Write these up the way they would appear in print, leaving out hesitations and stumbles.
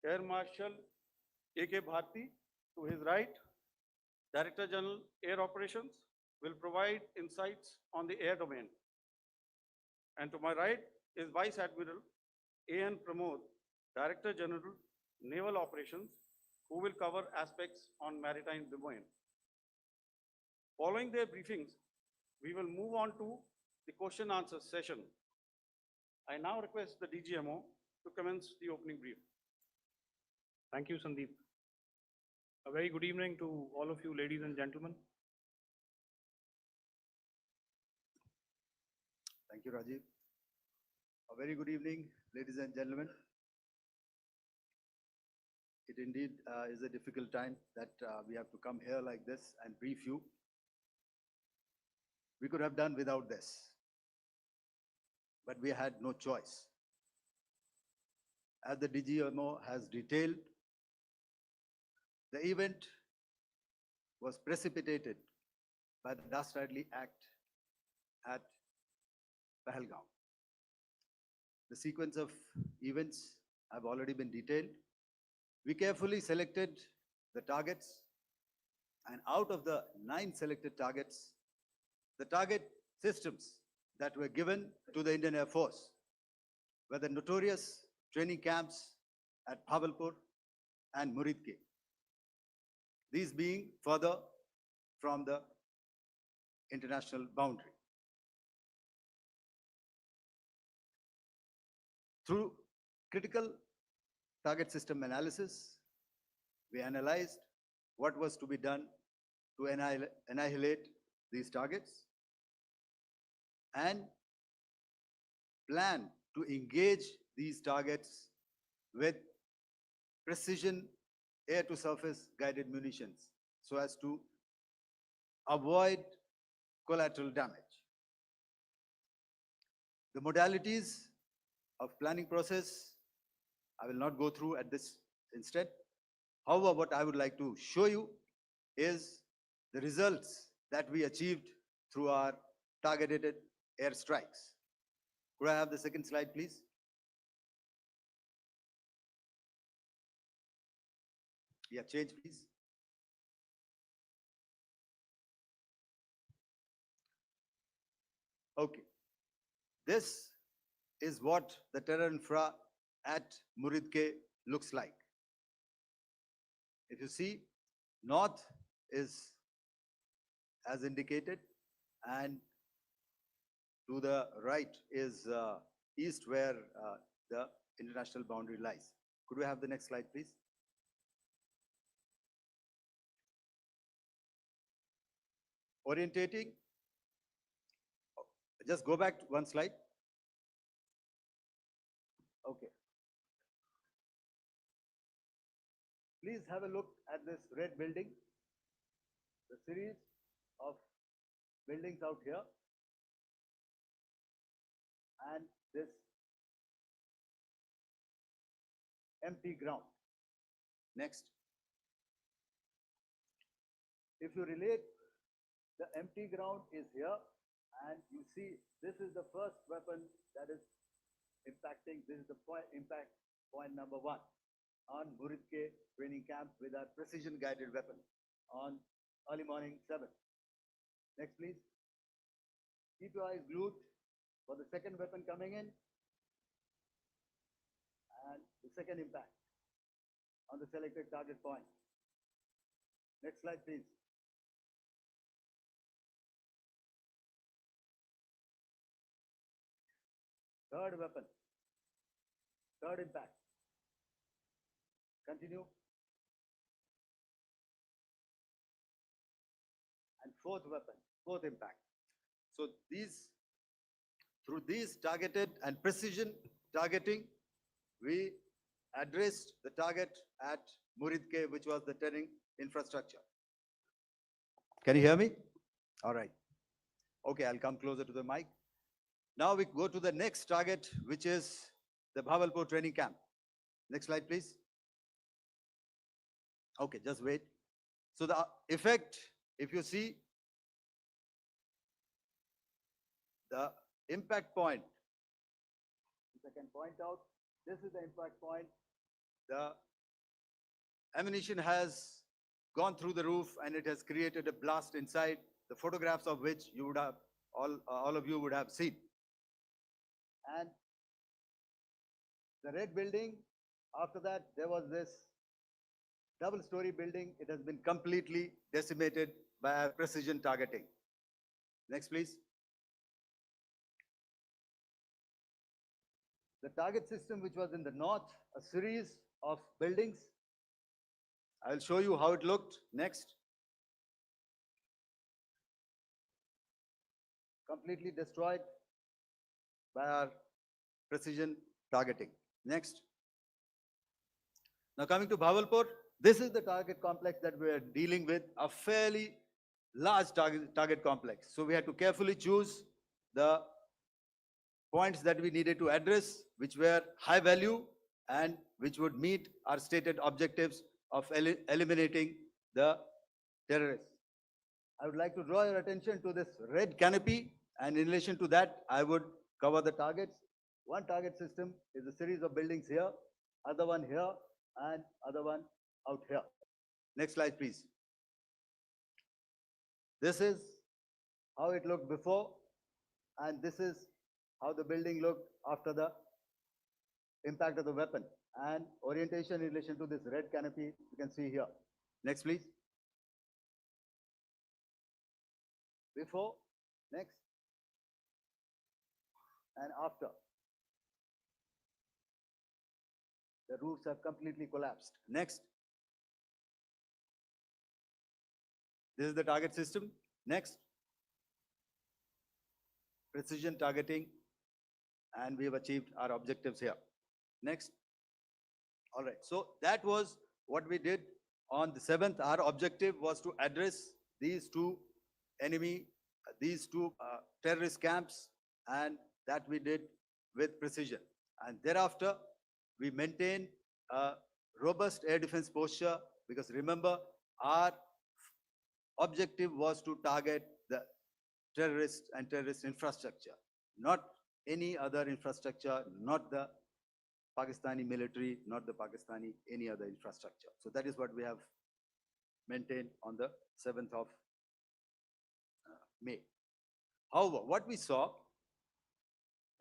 Air Marshal A.K. Bharti, to his right, Director General Air Operations, will provide insights on the air domain. And to my right is Vice Admiral A.N. Pramod, Director General Naval Operations, who will cover aspects on maritime domain. Following their briefings, we will move on to the question answer session. I now request the DGMO to commence the opening brief. Thank you, Sandeep. A very good evening to all of you, ladies and gentlemen. Thank you, Rajiv. A very good evening, ladies and gentlemen. It indeed is a difficult time that we have to come here like this and brief you. We could have done without this, but we had no choice. As the DGMO has detailed, the event was precipitated by the dastardly act at Pahalgam. The sequence of events have already been detailed. We carefully selected the targets, and out of the 9 selected targets, the target systems that were given to the Indian Air Force were the notorious training camps at Bhavalpur and Muridke. These being further from the international boundary. Through critical target system analysis, we analyzed what was to be done to annihilate these targets and plan to engage these targets with precision air-to-surface guided munitions so as to avoid collateral damage. The modalities of planning process, I will not go through at this instant. However, what I would like to show you is the results that we achieved through our targeted airstrikes. Could I have the second slide, please? Yeah, change, please. Okay. This is what the terror infra at Muridke looks like. If you see, north is as indicated, and to the right is east, where the international boundary lies. Could we have the next slide, please? Orientating. Just go back one slide. Okay. Please have a look at this red building, the series of buildings out here, and this empty ground. Next. If you relate, the empty ground is here, and you see this is the first weapon that is impacting. This is the impact point number 1 on Muridke training camp with our precision guided weapon on early morning 7. Next, please. Keep your eyes glued for the second weapon coming in and the second impact on the selected target point. Next slide, please. Third weapon, third impact. Continue. And fourth weapon, fourth impact. So through these targeted and precision targeting, we addressed the target at Muridke, which was the terrain infrastructure. Can you hear me? All right. Okay, I'll come closer to the mic. Now we go to the next target, which is the Bhavalpur training camp. Next slide, please. Okay, just wait. So the effect, if you see, the impact point, if I can point out, this is the impact point. The ammunition has gone through the roof and it has created a blast inside, the photographs of which you would have, all of you would have seen. And the red building, after that, there was this double-story building. It has been completely decimated by our precision targeting. Next, please. The target system, which was in the north, a series of buildings. I'll show you how it looked. Next. Completely destroyed by our precision targeting. Next. Now coming to Bhavalpur, this is the target complex that we are dealing with, a fairly large target complex. So we had to carefully choose the points that we needed to address, which were high value and which would meet our stated objectives of eliminating the terrorists. I would like to draw your attention to this red canopy, and in relation to that, I would cover the targets. One target system is a series of buildings here, other one here, and other one out here. Next slide, please. This is how it looked before, and this is how the building looked after the impact of the weapon. And orientation in relation to this red canopy, you can see here. Next, please. Before, next, and after. The roofs have completely collapsed. Next. This is the target system. Next. Precision targeting, and we have achieved our objectives here. Next. All right, so that was what we did on the 7th. Our objective was to address these two terrorist camps, and that we did with precision. And thereafter, we maintained a robust air defense posture, because remember, our objective was to target the terrorists and terrorist infrastructure, not any other infrastructure, not the Pakistani military, not the Pakistani any other infrastructure. So that is what we have maintained on the 7th of May. However, what we saw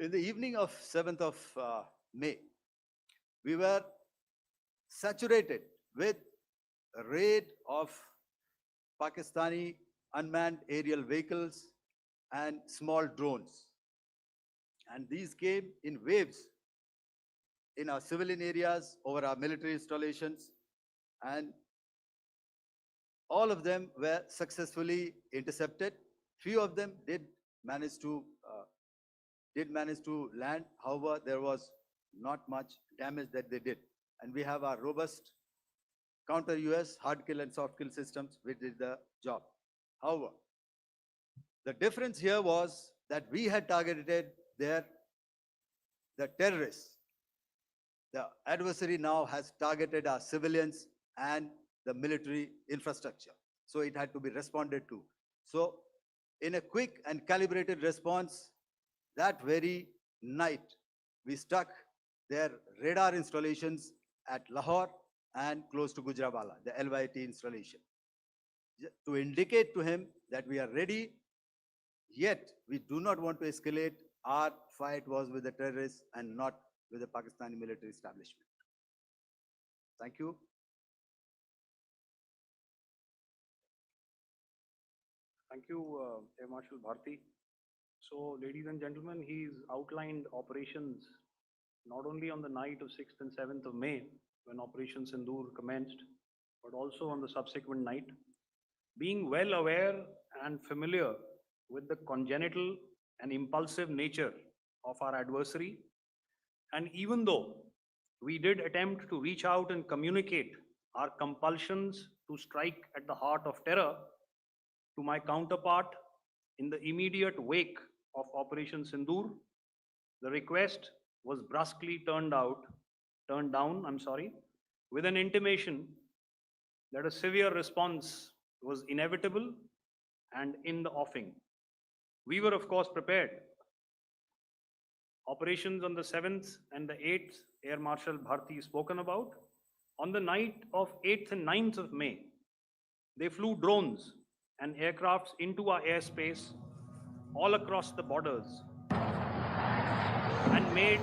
in the evening of 7th of May, we were saturated with a raid of Pakistani unmanned aerial vehicles and small drones. And these came in waves in our civilian areas, over our military installations, and all of them were successfully intercepted. Few of them did manage to land. However, there was not much damage that they did. And we have our robust counter-US hard kill and soft kill systems which did the job. However, the difference here was that we had targeted the terrorists. The adversary now has targeted our civilians and the military infrastructure. So it had to be responded to. So in a quick and calibrated response, that very night, we struck their radar installations at Lahore and close to Gujranwala, the LYT installation, to indicate to him that we are ready, yet we do not want to escalate. Our fight was with the terrorists and not with the Pakistani military establishment. Thank you. Thank you, Air Marshal Bharti. So, ladies and gentlemen, he's outlined operations not only on the night of 6th and 7th of May, when Operation Sindoor commenced, but also on the subsequent night. Being well aware and familiar with the congenital and impulsive nature of our adversary, and even though we did attempt to reach out and communicate our compulsions to strike at the heart of terror to my counterpart in the immediate wake of Operation Sindoor, the request was brusquely turned down, with an intimation that a severe response was inevitable and in the offing. We were, of course, prepared. Operations on the 7th and the 8th, Air Marshal Bharti spoken about, On the night of 8th and 9th of May, they flew drones and aircrafts into our airspace all across the borders and made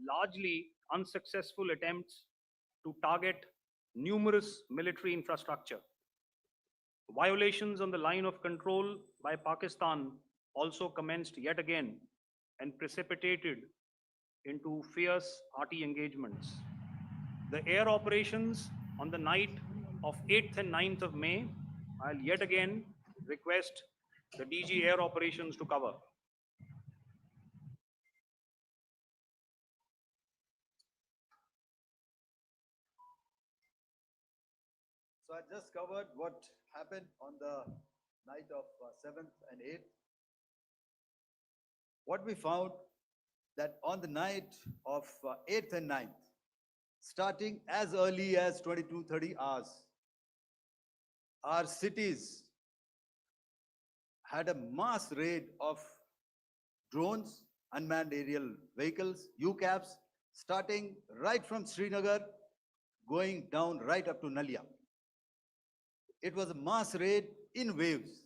largely unsuccessful attempts to target numerous military infrastructure. Violations on the line of control by Pakistan also commenced yet again and precipitated into fierce arty engagements. The air operations on the night of 8th and 9th of May, I'll yet again request the DG Air Operations to cover. So I just covered what happened on the night of 7th and 8th. What we found that on the night of 8th and 9th, starting as early as 22:30 hours, our cities had a mass raid of drones, unmanned aerial vehicles, UCAVs, starting right from Srinagar, going down right up to Nalia. It was a mass raid in waves,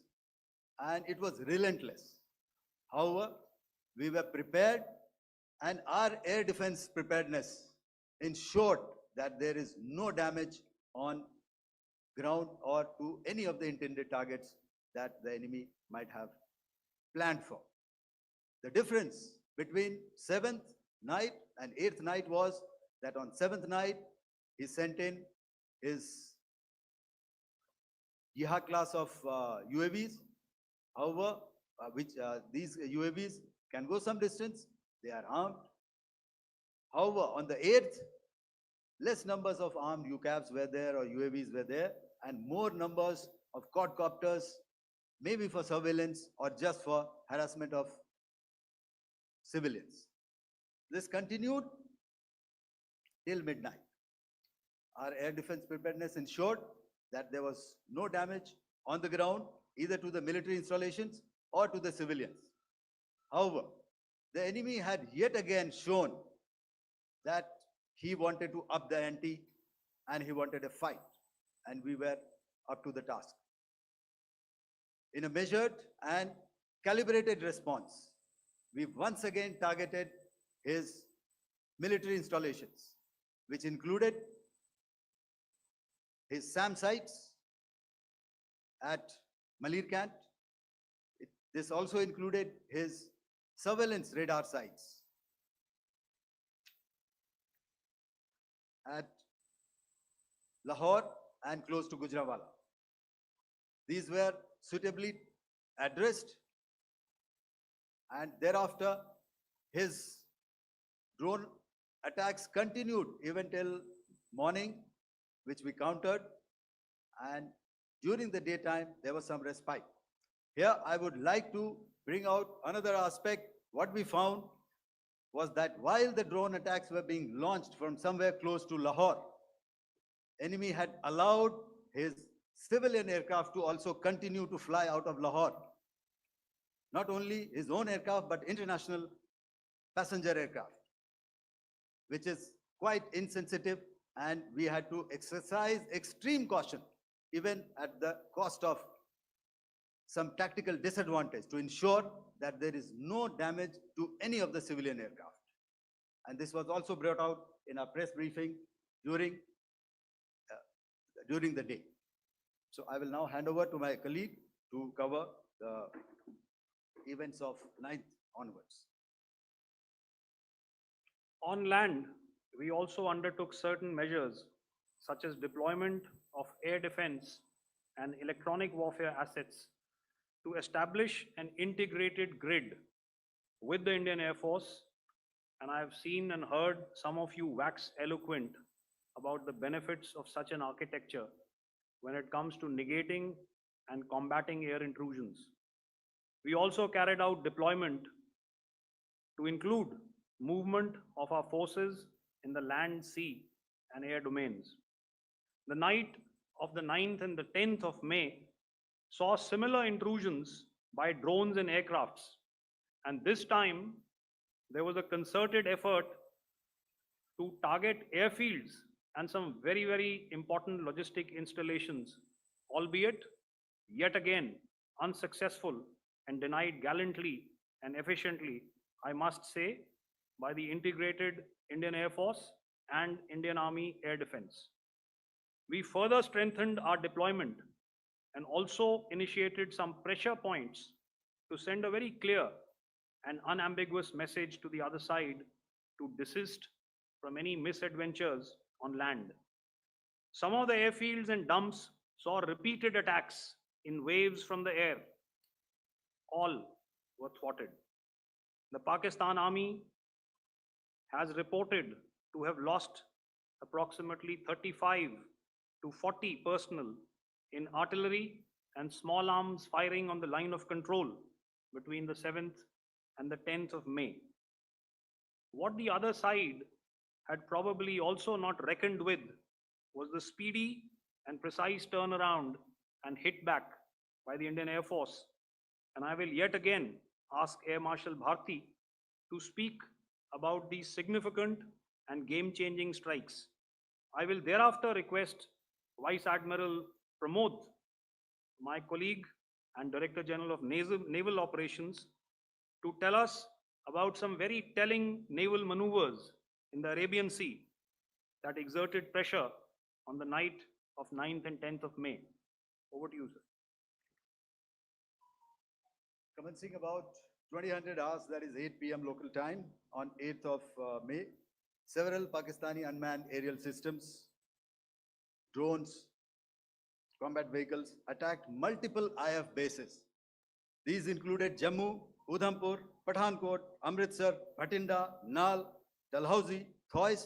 and it was relentless. However, we were prepared, and our air defense preparedness ensured that there is no damage on ground or to any of the intended targets that the enemy might have planned for. The difference between 7th night and 8th night was that on 7th night, he sent in his Yeha class of UAVs. However, these UAVs can go some distance, they are armed. However, on the 8th, less numbers of armed UCAVs were there or UAVs were there, and more numbers of quadcopters, maybe for surveillance or just for harassment of civilians. This continued till midnight. Our air defense preparedness ensured that there was no damage on the ground, either to the military installations or to the civilians. However, the enemy had yet again shown that he wanted to up the ante and he wanted a fight, and we were up to the task. In a measured and calibrated response, we once again targeted his military installations, which included his SAM sites at Malirkant. This also included his surveillance radar sites at Lahore and close to Gujranwala. These were suitably addressed, and thereafter his drone attacks continued even till morning, which we countered, and during the daytime there was some respite. Here I would like to bring out another aspect. What we found was that while the drone attacks were being launched from somewhere close to Lahore, enemy had allowed his civilian aircraft to also continue to fly out of Lahore. Not only his own aircraft, but international passenger aircraft, which is quite insensitive, and we had to exercise extreme caution, even at the cost of some tactical disadvantage, to ensure that there is no damage to any of the civilian aircraft. And this was also brought out in our press briefing during the day. So I will now hand over to my colleague to cover the events of 9th onwards. On land, we also undertook certain measures such as deployment of air defense and electronic warfare assets to establish an integrated grid with the Indian Air Force. And I have seen and heard some of you wax eloquent about the benefits of such an architecture when it comes to negating and combating air intrusions. We also carried out deployment to include movement of our forces in the land, sea, and air domains. The night of the 9th and the 10th of May saw similar intrusions by drones and aircrafts. And this time, there was a concerted effort to target airfields and some very, very important logistic installations, albeit yet again unsuccessful and denied gallantly and efficiently, I must say, by the integrated Indian Air Force and Indian Army Air Defense. We further strengthened our deployment and also initiated some pressure points to send a very clear and unambiguous message to the other side to desist from any misadventures on land. Some of the airfields and dumps saw repeated attacks in waves from the air. All were thwarted. The Pakistan Army has reported to have lost approximately 35 to 40 personnel in artillery and small arms firing on the line of control between the 7th and the 10th of May. What the other side had probably also not reckoned with was the speedy and precise turnaround and hit back by the Indian Air Force. And I will yet again ask Air Marshal Bharti to speak about these significant and game-changing strikes. I will thereafter request Vice Admiral Pramod, my colleague and Director General of Naval Operations, to tell us about some very telling naval maneuvers in the Arabian Sea that exerted pressure on the night of 9th and 10th of May. Over to you, sir. Commencing about 2000 hours, that is 8 p.m. local time, on 8th of May, several Pakistani unmanned aerial systems, drones, combat vehicles attacked multiple IF bases. These included Jammu, Udhampur, Pathankot, Amritsar, Bhatinda, Nal, Dalhousie, Thois,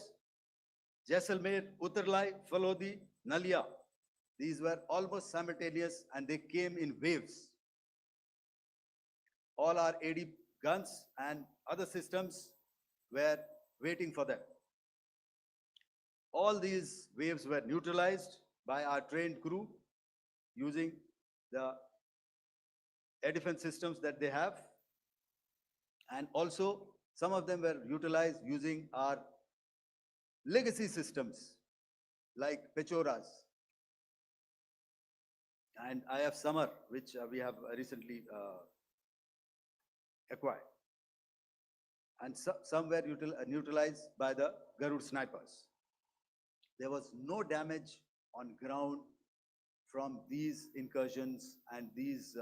Jaisalmer, Uttarlai, Falodi, Nalia. These were almost simultaneous and they came in waves. All our AD guns and other systems were waiting for them. All these waves were neutralized by our trained crew using the air defense systems that they have. And also, some of them were utilized using our legacy systems like Pechoras and IF Summer, which we have recently acquired. And some were neutralized by the Garud snipers. There was no damage on ground from these incursions and these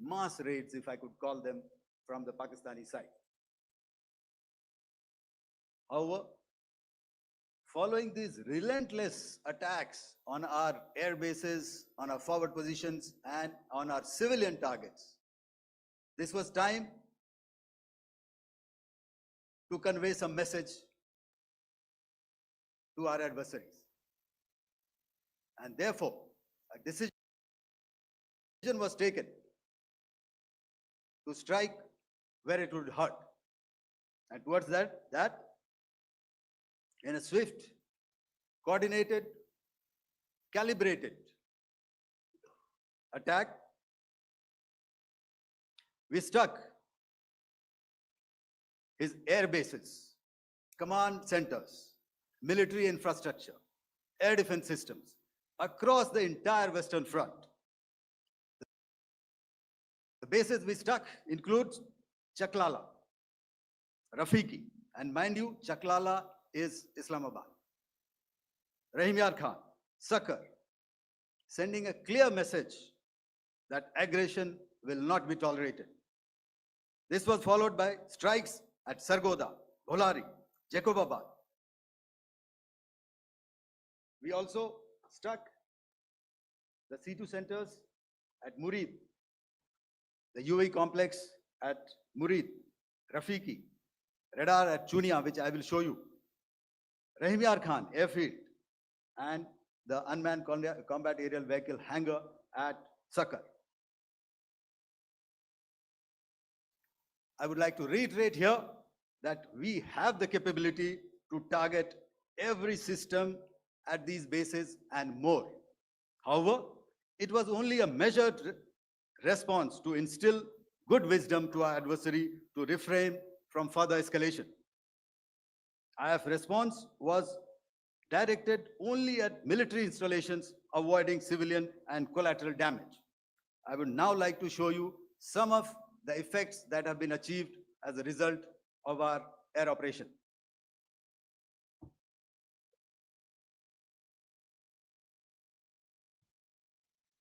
mass raids, if I could call them, from the Pakistani side. However, following these relentless attacks on our air bases, on our forward positions, and on our civilian targets, this was time to convey some message to our adversaries. And therefore, a decision was taken to strike where it would hurt. And towards that, in a swift, coordinated, calibrated attack, we struck his air bases, command centers, military infrastructure, air defense systems across the entire Western Front. The bases we struck include Chaklala, Rafiki, and mind you, Chaklala is Islamabad. Rahim Yar Khan, Sakar, sending a clear message that aggression will not be tolerated. This was followed by strikes at Sargoda, Bholari, Jacobabad. We also struck the C2 centers at Murid, the UAE complex at Murid, Rafiki, radar at Chunia, which I will show you, Rahim Yar Khan airfield, and the unmanned combat aerial vehicle hangar at Sakar. I would like to reiterate here that we have the capability to target every system at these bases and more. However, it was only a measured response to instill good wisdom to our adversary to refrain from further escalation. IF response was directed only at military installations, avoiding civilian and collateral damage. I would now like to show you some of the effects that have been achieved as a result of our air operation.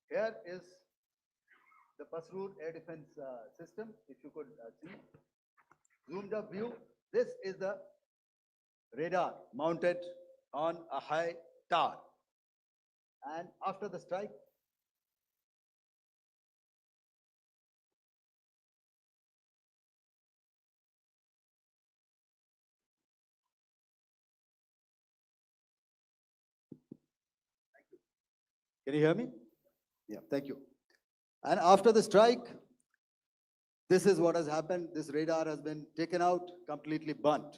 Here is the Pasroor air defense system. If you could see, zoomed up view. This is the radar mounted on a high tower. And after the strike, can you hear me? Yeah, thank you. And after the strike, this is what has happened. This radar has been taken out, completely burnt.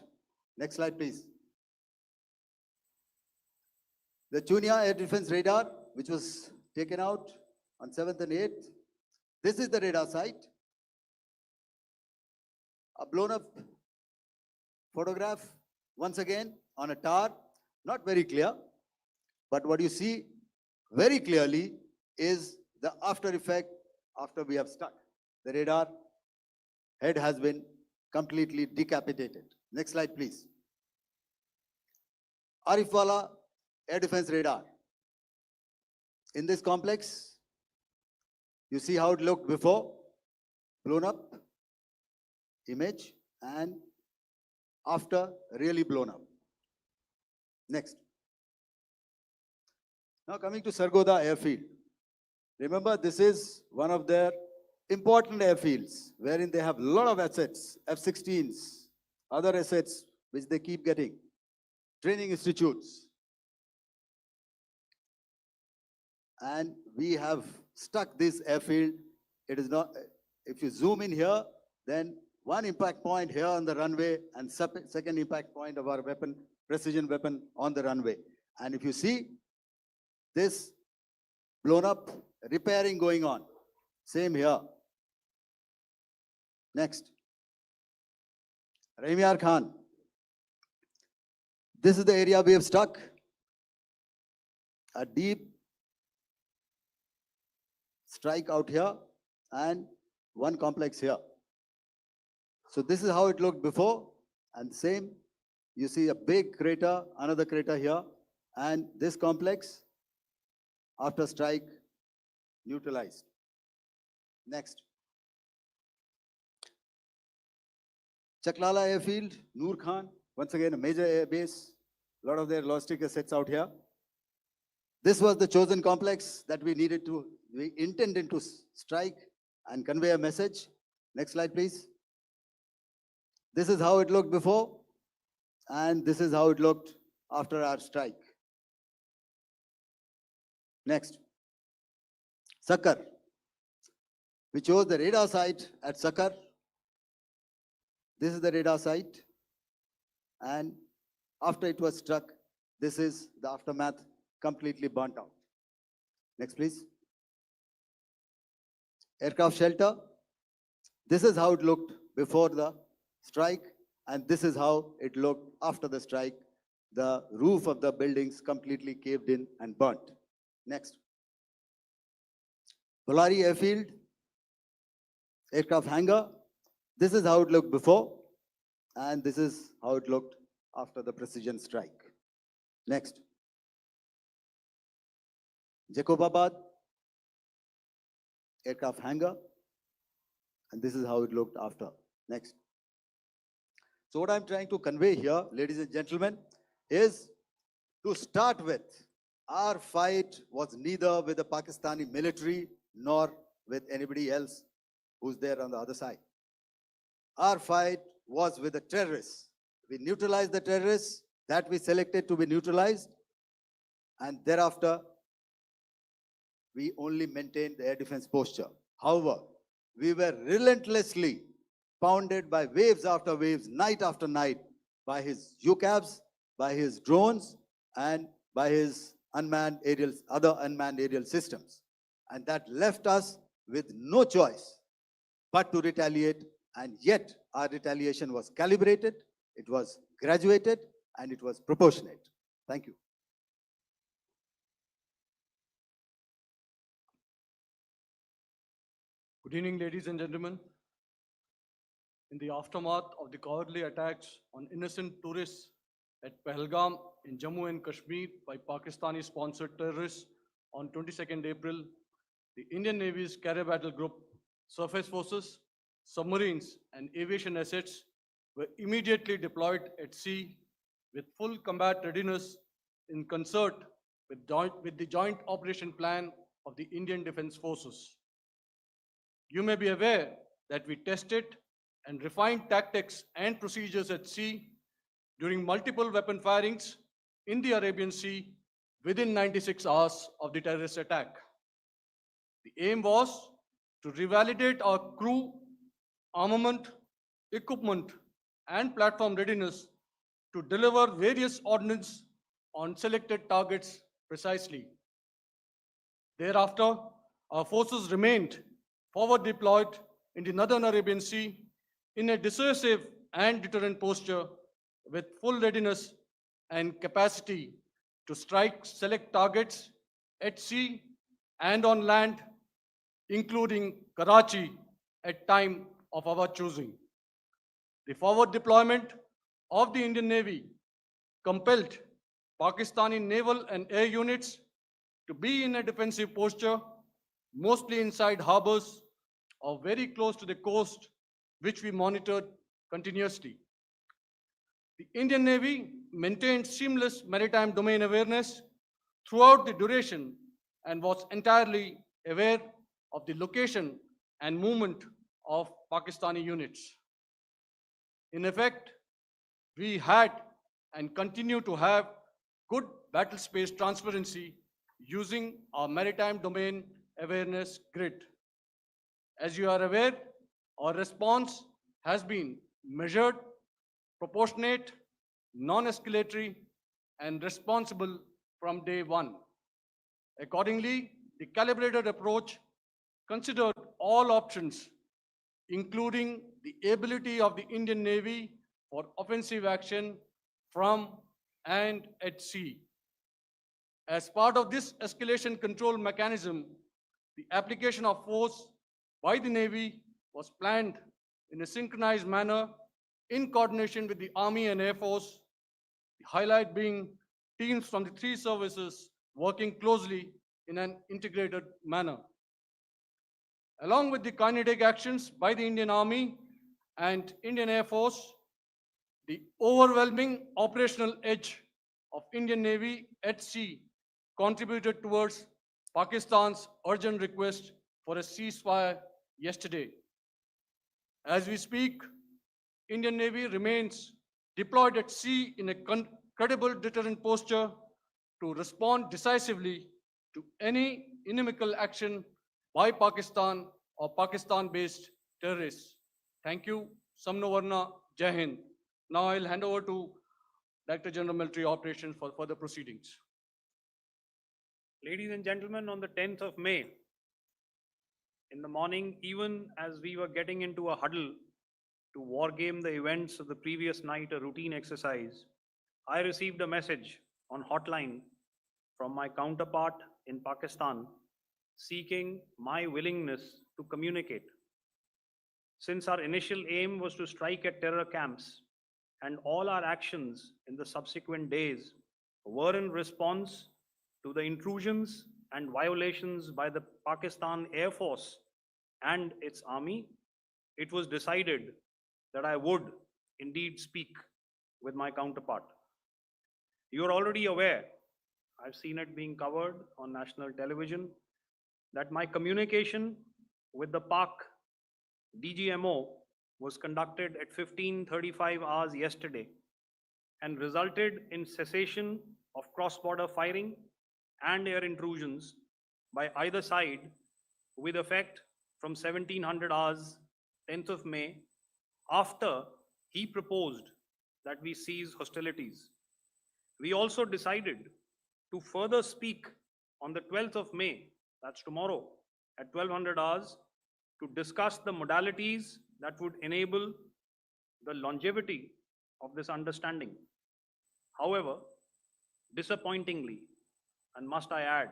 Next slide, please. The Chunia air defense radar, which was taken out on 7th and 8th. This is the radar site. A blown up photograph, once again, on a tower. Not very clear, but what you see very clearly is the after effect after we have stuck. The radar head has been completely decapitated. Next slide, please. Arifwala air defense radar. In this complex, you see how it looked before, blown up image, and after really blown up. Next. Now coming to Sargodha airfield. Remember, this is one of their important airfields wherein they have a lot of assets, F-16s, other assets which they keep getting, training institutes. And we have stuck this airfield. It is not, if you zoom in here, then one impact point here on the runway and second impact point of our weapon, precision weapon on the runway. And if you see this blown up, repairing going on. Same here. Next. Raimiar Khan. This is the area we have stuck. A deep strike out here and one complex here. So this is how it looked before, and same, you see a big crater, another crater here, and this complex after strike neutralized. Next. Chaklala airfield, Noor Khan, once again a major air base, a lot of their logistic assets out here. This was the chosen complex that we intended to strike and convey a message. Next slide, please. This is how it looked before, and this is how it looked after our strike. Next. Sakar. We chose the radar site at Sakar. This is the radar site. And after it was struck, this is the aftermath, completely burnt out. Next, please. Aircraft shelter. This is how it looked before the strike, and this is how it looked after the strike. The roof of the buildings completely caved in and burnt. Next. Bolari airfield, aircraft hangar. This is how it looked before, and this is how it looked after the precision strike. Next. Jacobabad, aircraft hangar, and this is how it looked after. Next. So what I'm trying to convey here, ladies and gentlemen, is to start with, our fight was neither with the Pakistani military nor with anybody else who's there on the other side. Our fight was with the terrorists. We neutralized the terrorists that we selected to be neutralized, and thereafter, we only maintained the air defense posture. However, we were relentlessly pounded by waves after waves, night after night, by his UCAVs, by his drones, and by his other unmanned aerial systems. And that left us with no choice but to retaliate, and yet our retaliation was calibrated, it was graduated, and it was proportionate. Thank you. Good evening, ladies and gentlemen. In the aftermath of the cowardly attacks on innocent tourists at Pahalgam in Jammu and Kashmir by Pakistani-sponsored terrorists on 22nd April, the Indian Navy's Carrier Battle Group, surface forces, submarines, and aviation assets were immediately deployed at sea with full combat readiness in concert with the Joint Operation Plan of the Indian Defence Forces. You may be aware that we tested and refined tactics and procedures at sea during multiple weapon firings in the Arabian Sea within 96 hours of the terrorist attack. The aim was to revalidate our crew, armament, equipment, and platform readiness to deliver various ordnance on selected targets precisely. Thereafter, our forces remained forward deployed in the Northern Arabian Sea in a dissuasive and deterrent posture with full readiness and capacity to strike select targets at sea and on land, including Karachi at time of our choosing. The forward deployment of the Indian Navy compelled Pakistani naval and air units to be in a defensive posture, mostly inside harbors or very close to the coast, which we monitored continuously. The Indian Navy maintained seamless maritime domain awareness throughout the duration and was entirely aware of the location and movement of Pakistani units. In effect, we had and continue to have good battle space transparency using our maritime domain awareness grid. As you are aware, our response has been measured, proportionate, non-escalatory, and responsible from day one. Accordingly, the calibrated approach considered all options, including the ability of the Indian Navy for offensive action from and at sea. As part of this escalation control mechanism, the application of force by the Navy was planned in a synchronized manner in coordination with the Army and Air Force, the highlight being teams from the three services working closely in an integrated manner. Along with the kinetic actions by the Indian Army and Indian Air Force, the overwhelming operational edge of Indian Navy at sea contributed towards Pakistan's urgent request for a ceasefire yesterday. As we speak, Indian Navy remains deployed at sea in a credible deterrent posture to respond decisively to any inimical action by Pakistan or Pakistan-based terrorists. Thank you. Samno Varna, Jai Hind. Now I'll hand over to Director General Military Operations for further proceedings. Ladies and gentlemen, on the 10th of May, in the morning, even as we were getting into a huddle to wargame the events of the previous night, a routine exercise, I received a message on hotline from my counterpart in Pakistan seeking my willingness to communicate. Since our initial aim was to strike at terror camps, and all our actions in the subsequent days were in response to the intrusions and violations by the Pakistan Air Force and its army, it was decided that I would indeed speak with my counterpart. You are already aware, I've seen it being covered on national television, that my communication with the Pak DGMO was conducted at 15:35 hours yesterday and resulted in cessation of cross-border firing and air intrusions by either side with effect from 1700 hours 10th of May, after he proposed that we cease hostilities. We also decided to further speak on the 12th of May, that's tomorrow, at 1200 hours to discuss the modalities that would enable the longevity of this understanding. However, disappointingly, and must I add,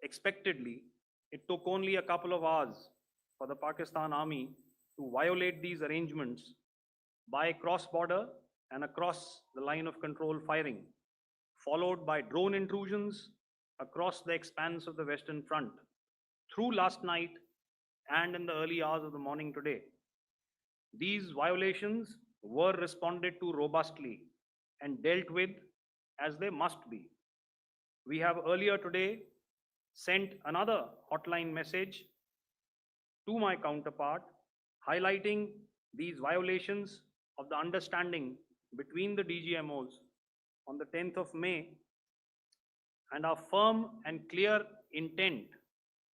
expectedly, it took only a couple of hours for the Pakistan Army to violate these arrangements by cross-border and across the line of control firing, followed by drone intrusions across the expanse of the Western Front through last night and in the early hours of the morning today. These violations were responded to robustly and dealt with as they must be. We have earlier today sent another hotline message to my counterpart highlighting these violations of the understanding between the DGMOs on the 10th of May and our firm and clear intent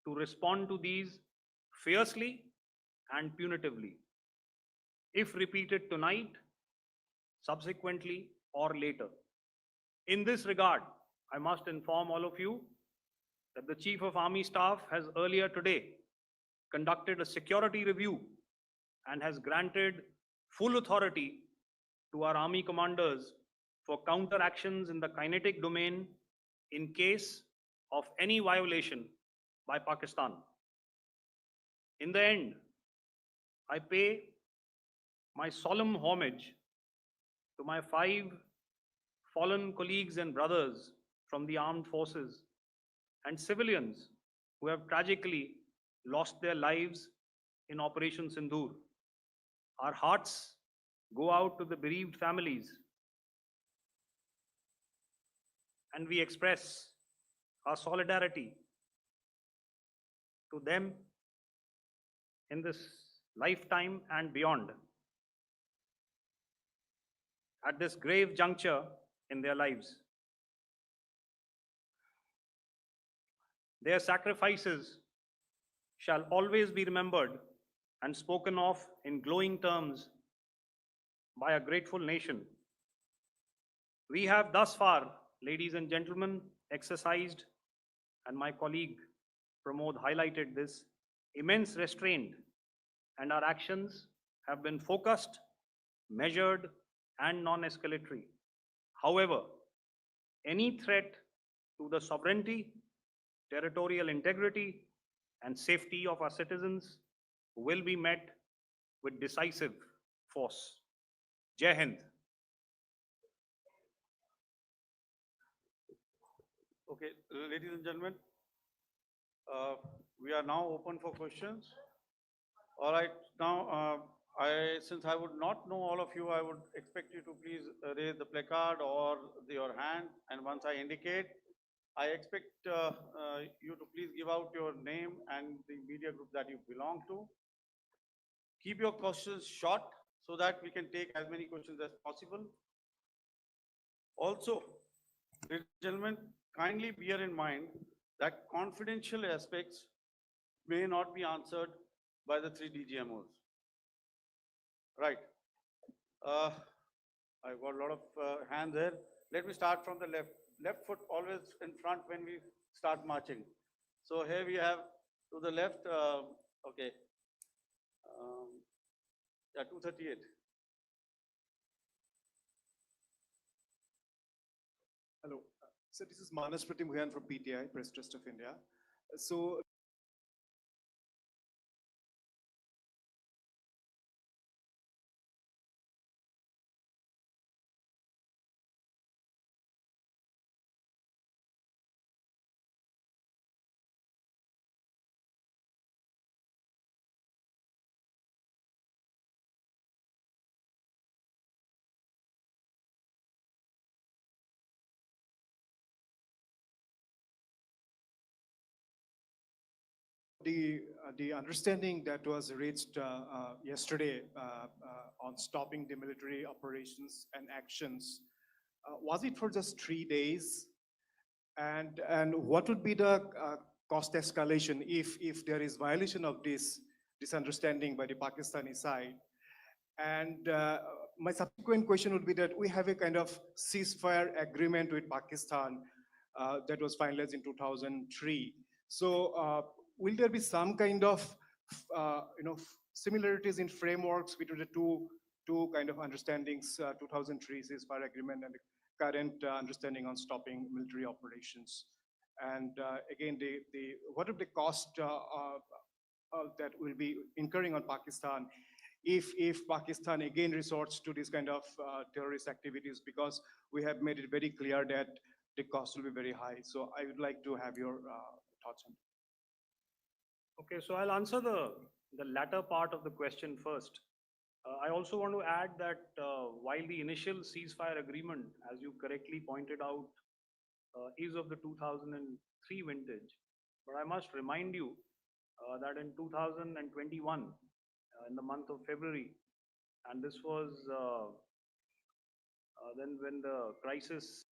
to respond to these fiercely and punitively, if repeated tonight, subsequently, or later. In this regard, I must inform all of you that the Chief of Army Staff has earlier today conducted a security review and has granted full authority to our Army commanders for counter actions in the kinetic domain in case of any violation by Pakistan. In the end, I pay my solemn homage to my 5 fallen colleagues and brothers from the armed forces and civilians who have tragically lost their lives in Operation Sindoor. Our hearts go out to the bereaved families, and we express our solidarity to them in this lifetime and beyond, at this grave juncture in their lives. Their sacrifices shall always be remembered and spoken of in glowing terms by a grateful nation. We have thus far, ladies and gentlemen, exercised, and my colleague Pramod highlighted this, immense restraint, and our actions have been focused, measured, and non-escalatory. However, any threat to the sovereignty, territorial integrity, and safety of our citizens will be met with decisive force. Jai Hind. Okay, ladies and gentlemen, we are now open for questions. All right, now since I would not know all of you, I would expect you to please raise the placard or your hand, and once I indicate, I expect you to please give out your name and the media group that you belong to. Keep your questions short so that we can take as many questions as possible. Also, ladies and gentlemen, kindly bear in mind that confidential aspects may not be answered by the 3 DGMOs. Right. I've got a lot of hands there. Let me start from the left. Left foot always in front when we start marching. So here we have to the left, okay. Yeah, 238. Hello. So this is Manas Pratimhuyan from PTI, Press Trust of India. So the understanding that was reached yesterday on stopping the military operations and actions, was it for just 3 days? And what would be the cost escalation if there is violation of this understanding by the Pakistani side? And my subsequent question would be that we have a kind of ceasefire agreement with Pakistan that was finalized in 2003. So will there be some kind of similarities in frameworks between the two kind of understandings, 2003 ceasefire agreement and the current understanding on stopping military operations? And again, what are the cost that will be incurring on Pakistan if Pakistan again resorts to this kind of terrorist activities, because we have made it very clear that the cost will be very high. So I would like to have your thoughts on it. Okay, so I'll answer the latter part of the question first. I also want to add that while the initial ceasefire agreement, as you correctly pointed out, is of the 2003 vintage, but I must remind you that in 2021, in the month of February, and this was then when the crisis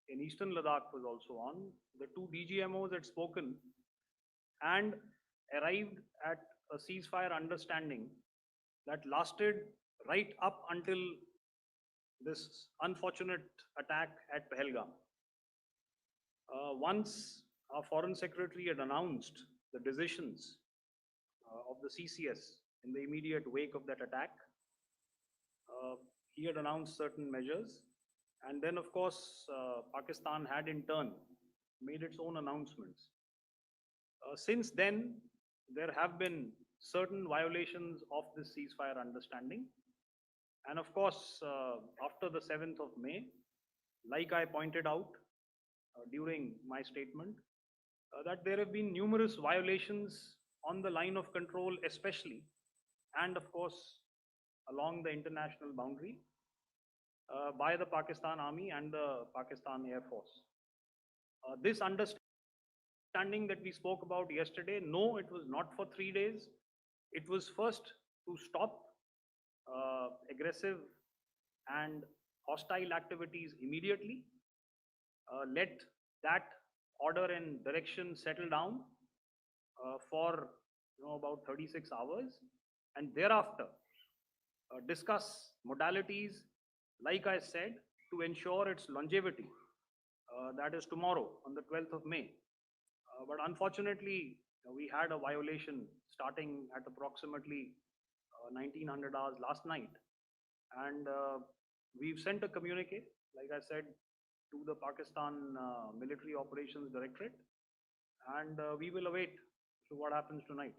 in Eastern Ladakh was also on. The two DGMOs had spoken and arrived at a ceasefire understanding that lasted right up until this unfortunate attack at Pahalgam. Once our Foreign Secretary had announced the decisions of the CCS in the immediate wake of that attack, he had announced certain measures. And then, of course, Pakistan had in turn made its own announcements. Since then, there have been certain violations of this ceasefire understanding. And of course, after the 7th of May, like I pointed out during my statement, that there have been numerous violations on the line of control, especially, and of course, along the international boundary by the Pakistan Army and the Pakistan Air Force. This understanding that we spoke about yesterday, no, it was not for 3 days. It was first to stop aggressive and hostile activities immediately, let that order and direction settle down for about 36 hours, and thereafter discuss modalities, like I said, to ensure its longevity. That is tomorrow on the 12th of May. But unfortunately, we had a violation starting at approximately 1900 hours last night. And we've sent a communique, like I said, to the Pakistan Military Operations Directorate. And we will await what happens tonight.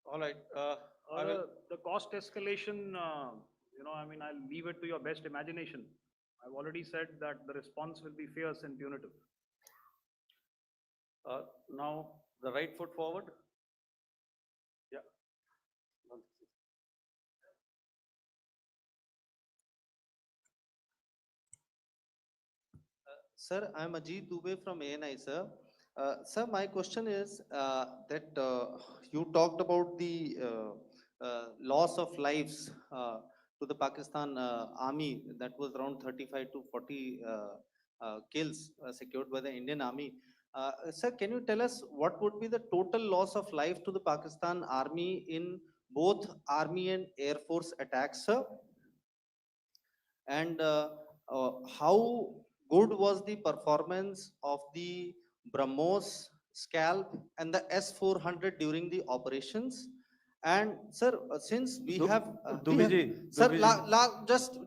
All right. The cost escalation, I mean, I'll leave it to your best imagination. I've already said that the response will be fierce and punitive. Now, the right foot forward. Yeah. Sir, I'm Ajit Dubey from ANI, sir. Sir, my question is that you talked about the loss of lives to the Pakistan army, that was around 35 to 40 kills secured by the Indian army. Sir, can you tell us what would be the total loss of life to the Pakistan army in both army and air force attacks, sir? And how good was the performance of the BrahMos, Scalp, and the S-400 during the operations? And sir, since we have, sir,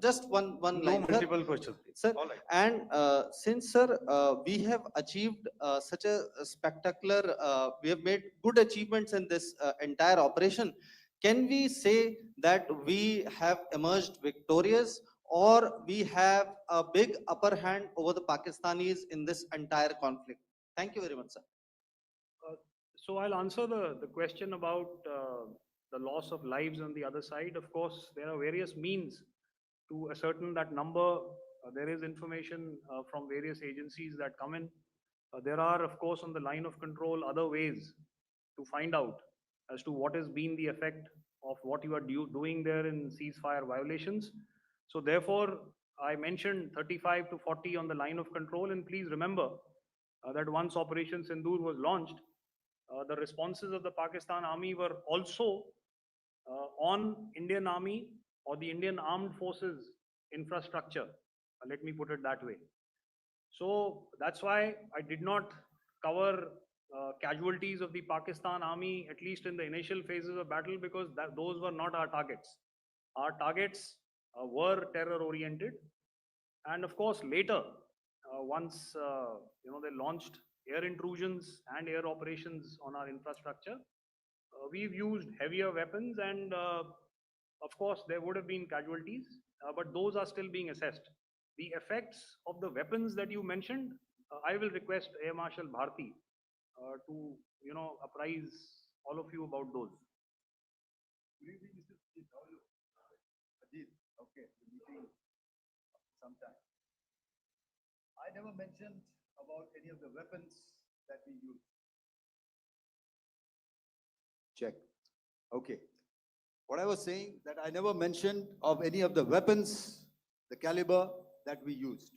just one No line, multiple questions. sir. All right. And since, sir, we have achieved such a spectacular, we have made good achievements in this entire operation, can we say that we have emerged victorious, or we have a big upper hand over the Pakistanis in this entire conflict? Thank you very much, sir. So I'll answer the question about the loss of lives on the other side. Of course, there are various means to ascertain that number. There is information from various agencies that come in. There are, of course, on the line of control, other ways to find out as to what has been the effect of what you are doing there in ceasefire violations. So therefore, I mentioned 35 to 40 on the line of control, and please remember that once Operation Sindoor was launched, the responses of the Pakistan Army were also on Indian Army or the Indian Armed Forces infrastructure. Let me put it that way. So that's why I did not cover casualties of the Pakistan Army, at least in the initial phases of battle, because those were not our targets. Our targets were terror oriented. And of course, later, once they launched air intrusions and air operations on our infrastructure, we've used heavier weapons, and of course, there would have been casualties, but those are still being assessed. The effects of the weapons that you mentioned, I will request Air Marshal Bharti to apprise all of you about those. Good evening, Mr. Chief. How are you? Ajit, okay, the meeting sometime. I never mentioned about any of the weapons that we use. Check. Okay. What I was saying that I never mentioned of any of the weapons, the caliber that we used.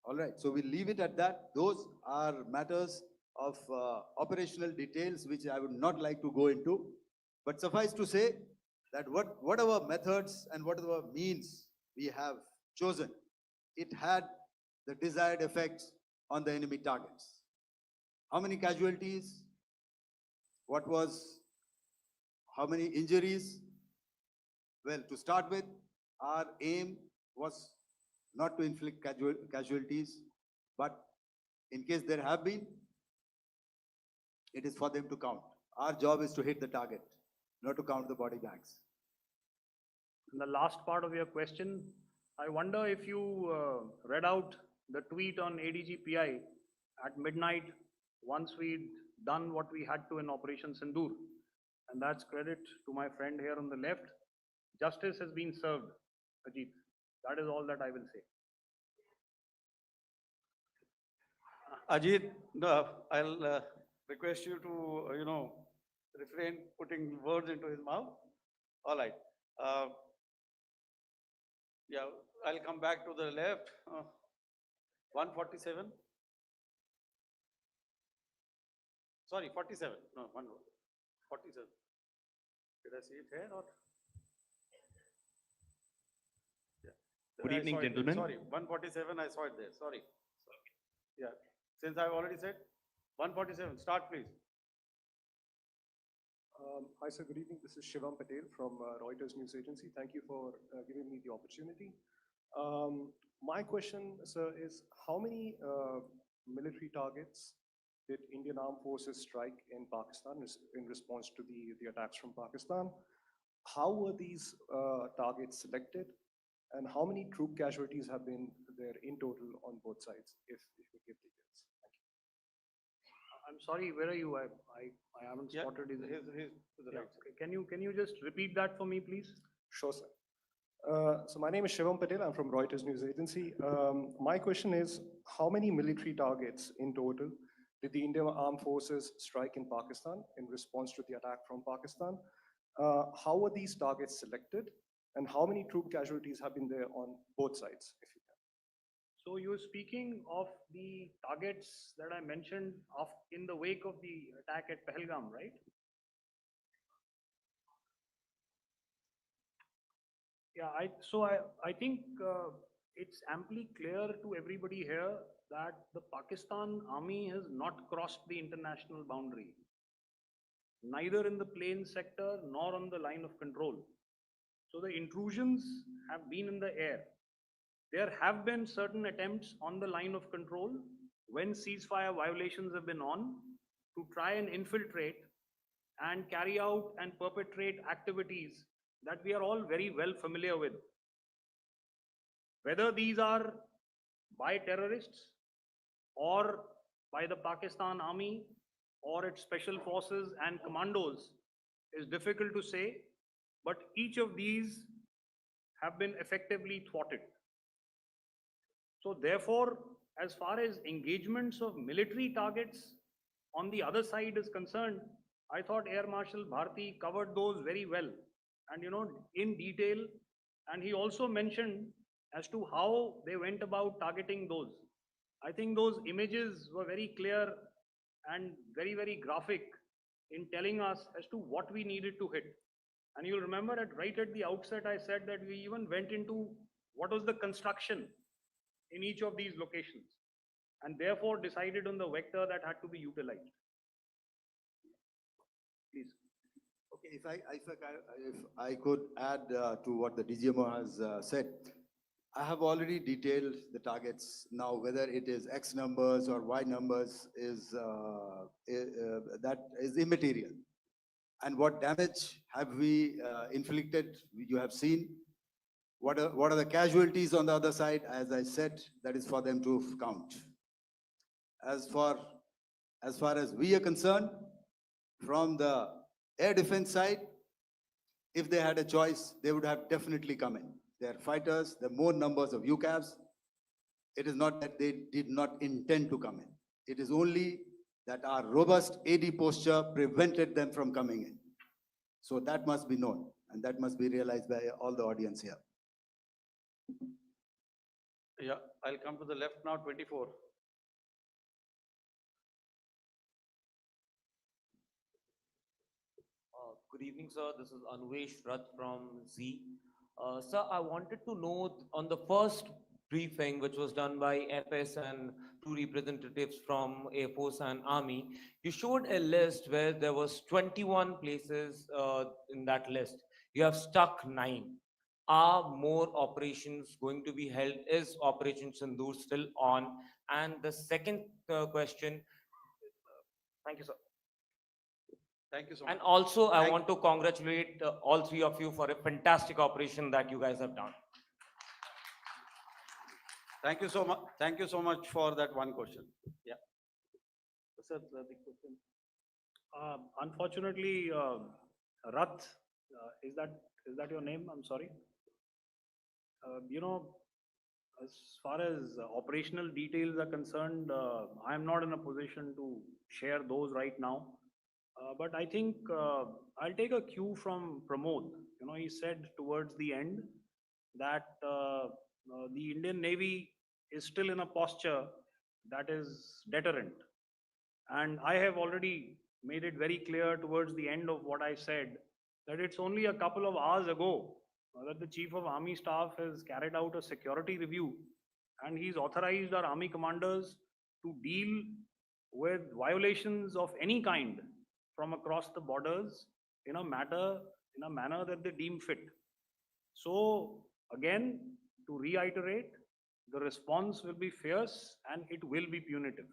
All right. So we leave it at that. Those are matters of operational details which I would not like to go into. But suffice to say that whatever methods and whatever means we have chosen, it had the desired effects on the enemy targets. How many casualties? How many injuries? Well, to start with, our aim was not to inflict casualties, but in case there have been, it is for them to count. Our job is to hit the target, not to count the body bags. And the last part of your question, I wonder if you read out the tweet on ADGPI at midnight once we'd done what we had to in Operation Sindoor. And that's credit to my friend here on the left. Justice has been served, Ajit. That is all that I will say. Ajit, I'll request you to, refrain putting words into his mouth. All right. Yeah, I'll come back to the left. 147. Sorry, 47. No, 47. Did I see it here or? Yeah. Good I evening, saw it there. gentlemen. Sorry, 147, I saw it there. Sorry. Yeah, since I've already said 147, start please. Hi, sir. Good evening. This is Shivam Patel from Reuters News Agency. Thank you for giving me the opportunity. My question, sir, is how many military targets did Indian Armed Forces strike in Pakistan in response to the attacks from Pakistan? How were these targets selected? And how many troop casualties have been there in total on both sides, if you give details? Thank you. I'm sorry, where are you? I haven't Yeah, spotted his. his to the Yeah, right. okay. Can you just repeat that for me, please? Sure, sir. So my name is Shivam Patel. I'm from Reuters News Agency. My question is, how many military targets in total did the Indian Armed Forces strike in Pakistan in response to the attack from Pakistan? How were these targets selected? And how many troop casualties have been there on both sides, if you can? So you're speaking of the targets that I mentioned in the wake of the attack at Pahalgam, right? Yeah, I think it's amply clear to everybody here that the Pakistan Army has not crossed the international boundary, neither in the plain sector nor on the line of control. So the intrusions have been in the air. There have been certain attempts on the line of control when ceasefire violations have been on to try and infiltrate and carry out and perpetrate activities that we are all very well familiar with. Whether these are by terrorists or by the Pakistan Army or its special forces and commandos is difficult to say, but each of these have been effectively thwarted. So therefore, as far as engagements of military targets on the other side is concerned, I thought Air Marshal Bharti covered those very well and in detail. And he also mentioned as to how they went about targeting those. I think those images were very clear and very, very graphic in telling us as to what we needed to hit. And you'll remember right at the outset, I said that we even went into what was the construction in each of these locations, and therefore decided on the vector that had to be utilized. Please. Okay, if I could add to what the DGMO has said, I have already detailed the targets. Now, whether it is X numbers or Y numbers is that is immaterial. And what damage have we inflicted? You have seen. What are the casualties on the other side? As I said, that is for them to count. As far as we are concerned, from the air defense side, if they had a choice, they would have definitely come in. They are fighters, there are more numbers of UCAVs. It is not that they did not intend to come in. It is only that our robust AD posture prevented them from coming in. So that must be known, and that must be realized by all the audience here. Yeah, I'll come to the left now, 24. Good evening, sir. This is Anvesh Rath from Z. Sir, I wanted to know on the first briefing, which was done by FS and two representatives from Air Force and Army, you showed a list where there was 21 places in that list. You have stuck 9. Are more operations going to be held? Is Operation Sindoor still on? And the second question, thank you, sir. Thank you so much. And also, I Thank- want to congratulate all three of you for a fantastic operation that you guys have done. Thank you so much. Thank you so much for that one question. Yeah. Sir, the big question. Unfortunately, Rath, is that your name? I'm sorry. You know, as far as operational details are concerned, I am not in a position to share those right now. But I think I'll take a cue from Pramod. You know, he said towards the end that the Indian Navy is still in a posture that is deterrent. And I have already made it very clear towards the end of what I said that it's only a couple of hours ago that the Chief of Army Staff has carried out a security review, and he's authorized our Army commanders to deal with violations of any kind from across the borders in a manner that they deem fit. So again, to reiterate, the response will be fierce and it will be punitive.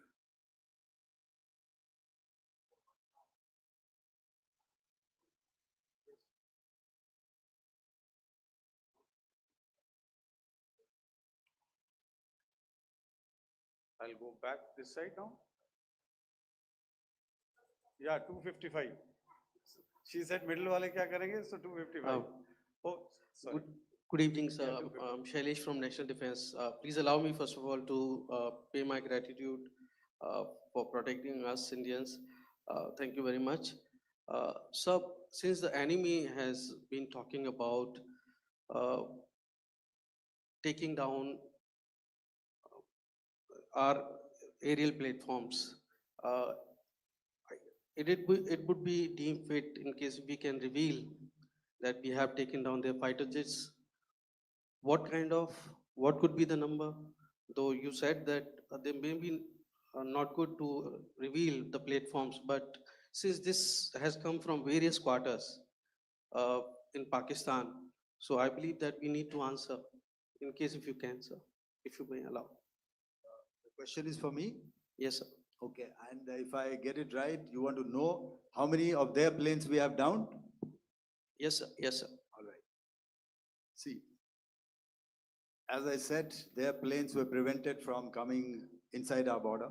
I'll go back this side now. Yeah, 255. She said middle wale kya karenge? So 255. Oh, sorry. Good evening, sir. Yeah, 255. I'm Shailesh from National Defense. Please allow me, first of all, to pay my gratitude for protecting us Indians. Thank you very much. Sir, since the enemy has been talking about uh, taking down our aerial platforms, it would be deemed fit in case we can reveal that we have taken down their fighter jets. What could be the number? Though you said that they may be not good to reveal the platforms, but since this has come from various quarters uh, in Pakistan, so I believe that we need to answer in case if you can, sir, if you may allow. The question is for me? Yes, sir. Okay, and if I get it right, you want to know how many of their planes we have downed? Yes, sir. Yes, sir. All right. See, as I said, their planes were prevented from coming inside our border.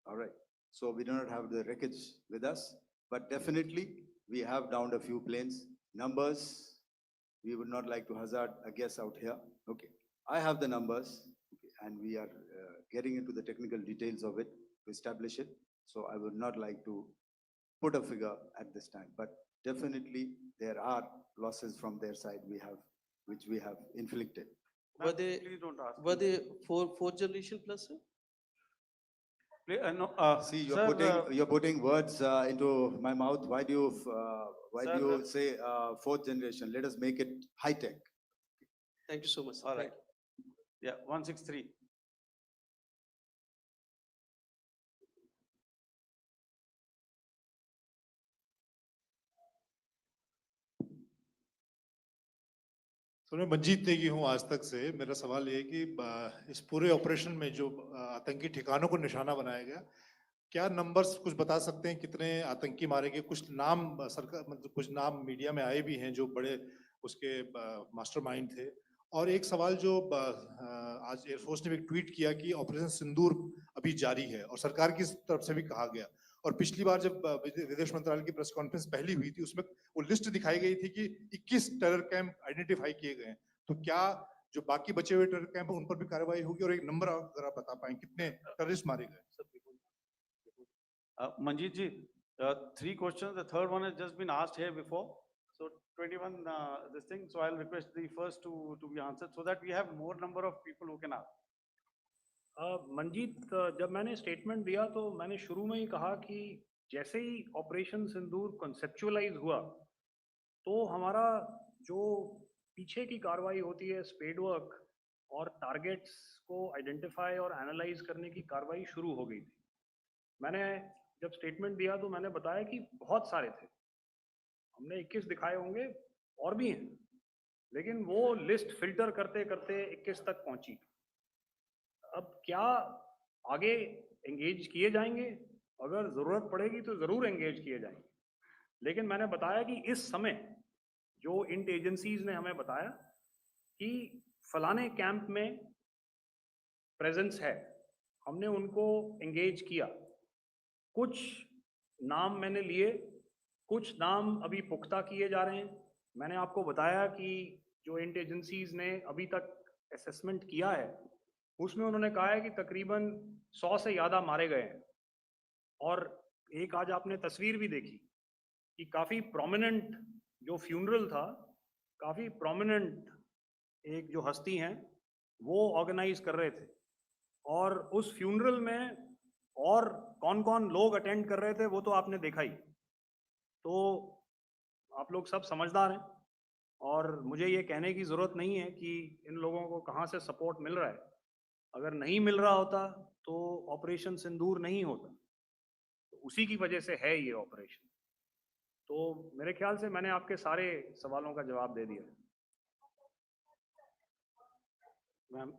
All right. So we do not have the wreckage with us, but definitely we have downed a few planes. Numbers, we would not like to hazard a guess out here. Okay. I have the numbers, okay, and we are getting into the technical details of it to establish it. So I would not like to put a figure at this time, but definitely there are losses from their side which we have inflicted. Were Ma'am, they, please don't ask. were me. they fourth generation plus, sir? No, See, you're sir, you're putting words into my mouth. Why do Sir, you say fourth generation? Let us make it high tech. Thank you so much, sir. all Thank right. Yeah, 163. तो मैं मंजीत नेगी हूँ आज तक से। मेरा सवाल ये है कि इस पूरे ऑपरेशन में जो आतंकी ठिकानों को निशाना बनाया गया, क्या नंबर्स कुछ बता सकते हैं कितने आतंकी मारे गए? कुछ नाम सरकार मतलब कुछ नाम मीडिया में आए भी हैं जो बड़े उसके मास्टरमाइंड थे। और एक सवाल जो आज एयरफोर्स ने भी ट्वीट किया कि ऑपरेशन सिंदूर अभी जारी है और सरकार की तरफ से भी कहा गया। और पिछली बार जब विदेश मंत्रालय की प्रेस कॉन्फ्रेंस पहली हुई थी उसमें वो लिस्ट दिखाई गई थी कि 21 टेरर कैंप आइडेंटिफाई किए गए हैं। तो क्या जो बाकी बचे हुए टेरर कैंप उन पर भी कार्रवाई होगी? और एक नंबर अगर आप बता पाएं कितने टेररिस्ट मारे गए? Manjeet ji, 3 questions. The third one has just been asked here before. So 21, this thing. So I'll request the first to be answered so that we have more number of people who can ask. Manjeet, जब मैंने statement दिया तो मैंने शुरू में ही कहा कि जैसे ही ऑपरेशन सिंदूर कॉन्सेप्चुअलाइज हुआ तो हमारा जो पीछे की कार्रवाई होती है स्पेड वर्क और टारगेट्स को आइडेंटिफाई और एनालाइज करने की कार्रवाई शुरू हो गई थी। मैंने जब स्टेटमेंट दिया तो मैंने बताया कि बहुत सारे थे, हमने 21 दिखाए होंगे और भी हैं, लेकिन वो लिस्ट फिल्टर करते करते 21 तक पहुंची। अब क्या आगे एंगेज किए जाएंगे? अगर जरूरत पड़ेगी तो जरूर एंगेज किए जाएंगे, लेकिन मैंने बताया कि इस समय जो इंट एजेंसीज ने हमें बताया कि फलाने कैंप में प्रेजेंस है, हमने उनको एंगेज किया। कुछ नाम मैंने लिए, कुछ नाम अभी पुख्ता किए जा रहे हैं। मैंने आपको बताया कि जो इंट एजेंसीज ने अभी तक असेसमेंट किया है उसमें उन्होंने कहा है कि तकरीबन 100 से ज़्यादा मारे गए हैं। और एक आज आपने तस्वीर भी देखी कि काफ़ी प्रोमिनेंट जो फ्यूनरल था, काफ़ी प्रोमिनेंट एक जो हस्ती हैं वो ऑर्गेनाइज कर रहे थे, और उस फ्यूनरल में और कौन कौन लोग अटेंड कर रहे थे वो तो आपने देखा ही। तो आप लोग सब समझदार हैं और मुझे ये कहने की ज़रूरत नहीं है कि इन लोगों को कहाँ से सपोर्ट मिल रहा है। अगर नहीं मिल रहा होता तो ऑपरेशन सिंदूर नहीं होता, तो उसी की वजह से है ये ऑपरेशन। तो मेरे ख्याल से मैंने आपके सारे सवालों का जवाब दे दिया। Ma'am.